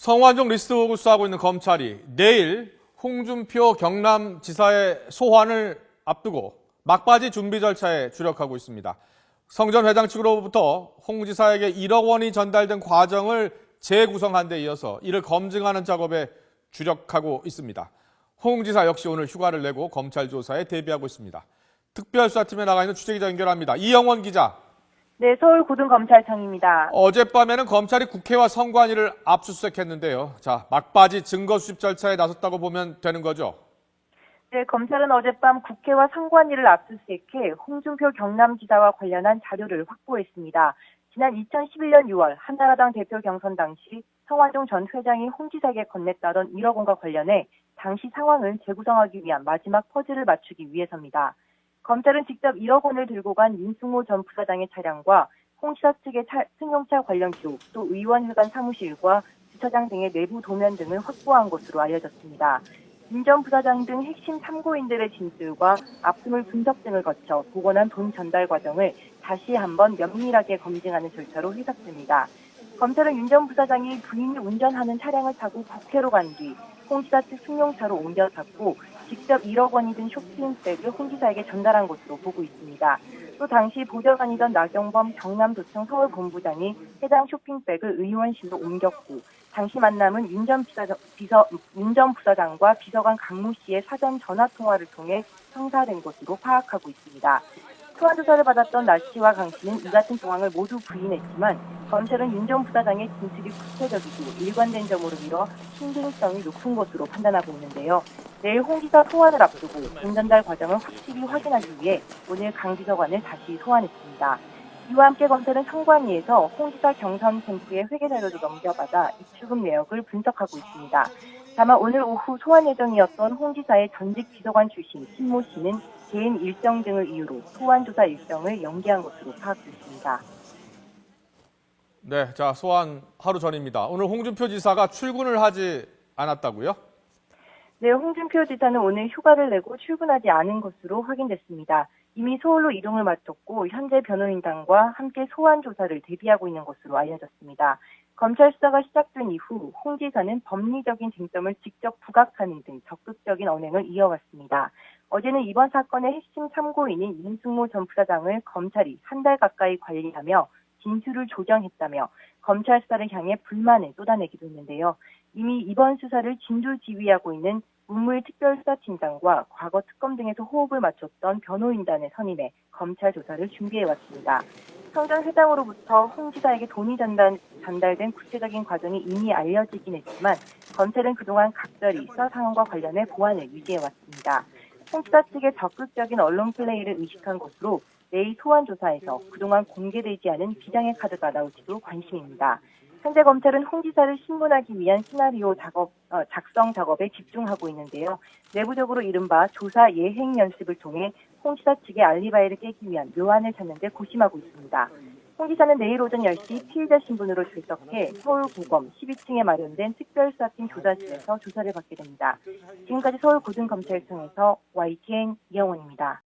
성완종 리스트북을 수사하고 있는 검찰이 내일 홍준표 경남지사의 소환을 앞두고 막바지 준비 절차에 주력하고 있습니다. 성전 회장 측으로부터 홍 지사에게 1억 원이 전달된 과정을 재구성한 데 이어서 이를 검증하는 작업에 주력하고 있습니다. 홍 지사 역시 오늘 휴가를 내고 검찰 조사에 대비하고 있습니다. 특별수사팀에 나가 있는 취재기자 연결합니다. 이영원 기자. 네, 서울고등검찰청입니다. 어젯밤에는 검찰이 국회와 선관위를 압수수색했는데요. 자, 막바지 증거 수집 절차에 나섰다고 보면 되는 거죠? 네, 검찰은 어젯밤 국회와 선관위를 압수수색해 홍준표 경남지사와 관련한 자료를 확보했습니다. 지난 2011년 6월 한나라당 대표 경선 당시 성완종 전 회장이 홍 지사에게 건넸다던 1억 원과 관련해 당시 상황을 재구성하기 위한 마지막 퍼즐을 맞추기 위해서입니다. 검찰은 직접 1억 원을 들고 간 윤승모 전 부사장의 차량과 홍 지사 측의 승용차 관련 기록, 또 의원회관 사무실과 주차장 등의 내부 도면 등을 확보한 것으로 알려졌습니다. 윤 전 부사장 등 핵심 참고인들의 진술과 압수물 분석 등을 거쳐 복원한 돈 전달 과정을 다시 한번 면밀하게 검증하는 절차로 해석됩니다. 검찰은 윤 전 부사장이 부인이 운전하는 차량을 타고 국회로 간 뒤 홍 지사 측 승용차로 옮겨 탔고 직접 1억 원이 든 쇼핑백을 홍 지사에게 전달한 것으로 보고 있습니다. 또 당시 보좌관이던 나경범 경남도청 서울본부장이 해당 쇼핑백을 의원실로 옮겼고 당시 만남은 윤 전 부사장과 비서관 강모 씨의 사전 전화통화를 통해 성사된 것으로 파악하고 있습니다. 소환 조사를 받았던 나 씨와 강 씨는 이 같은 정황을 모두 부인했지만 검찰은 윤 전 부사장의 진술이 구체적이고 일관된 점으로 미뤄 신빙성이 높은 것으로 판단하고 있는데요. 내일 홍 지사 소환을 앞두고 돈 전달 과정을 확실히 확인하기 위해 오늘 강 비서관을 다시 소환했습니다. 이와 함께 검찰은 선관위에서 홍 지사 경선 캠프의 회계 자료도 넘겨받아 입출금 내역을 분석하고 있습니다. 다만 오늘 오후 소환 예정이었던 홍 지사의 전직 비서관 출신 신모 씨는 개인 일정 등을 이유로 소환 조사 일정을 연기한 것으로 파악됐습니다. 네, 자, 소환 하루 전입니다. 오늘 홍준표 지사가 출근을 하지 않았다고요? 네, 홍준표 지사는 오늘 휴가를 내고 출근하지 않은 것으로 확인됐습니다. 이미 서울로 이동을 마쳤고 현재 변호인단과 함께 소환 조사를 대비하고 있는 것으로 알려졌습니다. 검찰 수사가 시작된 이후 홍 지사는 법리적인 쟁점을 직접 부각하는 등 적극적인 언행을 이어왔습니다. 어제는 이번 사건의 핵심 참고인인 윤승모 전 부사장을 검찰이 한 달 가까이 관리하며 진술을 조정했다며 검찰 수사를 향해 불만을 쏟아내기도 했는데요. 이미 이번 수사를 진두지휘하고 있는 문무일특별수사팀장과 과거 특검 등에서 호흡을 맞췄던 변호인단을 선임해 검찰 조사를 준비해왔습니다. 성전 회장으로부터 홍 지사에게 돈이 전달된 구체적인 과정이 이미 알려지긴 했지만 검찰은 그동안 각별히 수사 상황과 관련해 보안을 유지해왔습니다. 홍 지사 측의 적극적인 언론 플레이를 의식한 것으로 내일 소환 조사에서 그동안 공개되지 않은 비장의 카드가 나올지도 관심입니다. 현재 검찰은 홍 지사를 신문하기 위한 시나리오 작성 작업에 집중하고 있는데요. 내부적으로 이른바 조사 예행 연습을 통해 홍 지사 측의 알리바이를 깨기 위한 묘안을 찾는 데 고심하고 있습니다. 홍 지사는 내일 오전 10시 피의자 신분으로 출석해 서울고검 12층에 마련된 특별수사팀 조사실에서 조사를 받게 됩니다. 지금까지 서울고등검찰청에서 YTN 이영원입니다.